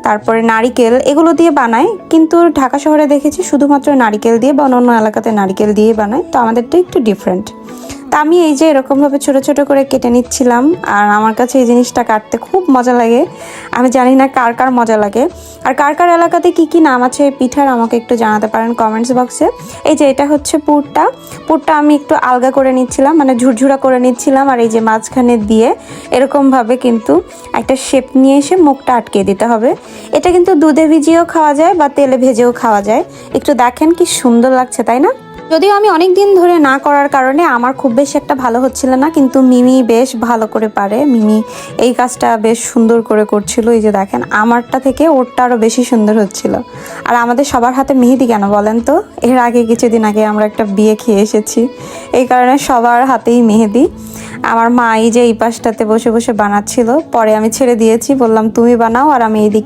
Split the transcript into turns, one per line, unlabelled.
তারপরে নারিকেল এগুলো দিয়ে বানায়, কিন্তু ঢাকা শহরে দেখেছি শুধুমাত্র নারিকেল দিয়ে বা অন্য এলাকাতে নারিকেল দিয়ে বানায়, তো আমাদেরটা একটু ডিফারেন্ট। তা আমি এই যে এরকমভাবে ছোট ছোট করে কেটে নিচ্ছিলাম, আর আমার কাছে এই জিনিসটা কাটতে খুব মজা লাগে। আমি জানি না কার কার মজা লাগে, আর কার কার এলাকাতে কি কি নাম আছে এই পিঠার আমাকে একটু জানাতে পারেন কমেন্টস বক্সে। এই যে এটা হচ্ছে পুরটা আমি একটু আলগা করে নিচ্ছিলাম, মানে ঝুরঝুরা করে নিচ্ছিলাম, আর এই যে মাঝখানে দিয়ে এরকমভাবে কিন্তু একটা শেপ নিয়ে এসে মুখটা আটকে দিতে হবে। এটা কিন্তু দুধে ভিজিয়েও খাওয়া যায় বা তেলে ভেজেও খাওয়া যায়। একটু দেখেন কি সুন্দর লাগছে, তাই না? যদিও আমি অনেক দিন ধরে না করার কারণে আমার খুব বেশি একটা ভালো হচ্ছিল না, কিন্তু মিমি বেশ ভালো করে পারে। মিমি এই কাজটা বেশ সুন্দর করে করছিল। এই যে দেখেন আমারটা থেকে ওরটা আরও বেশি সুন্দর হচ্ছিল। আর আমাদের সবার হাতে মেহেদি কেন বলেন তো? এর আগে কিছুদিন আগে আমরা একটা বিয়ে খেয়ে এসেছি, এই কারণে সবার হাতেই মেহেদি। আমার মা এই যে এই পাশটাতে বসে বসে বানাচ্ছিল, পরে আমি ছেড়ে দিয়েছি, বললাম তুমি বানাও আর আমি এইদিকে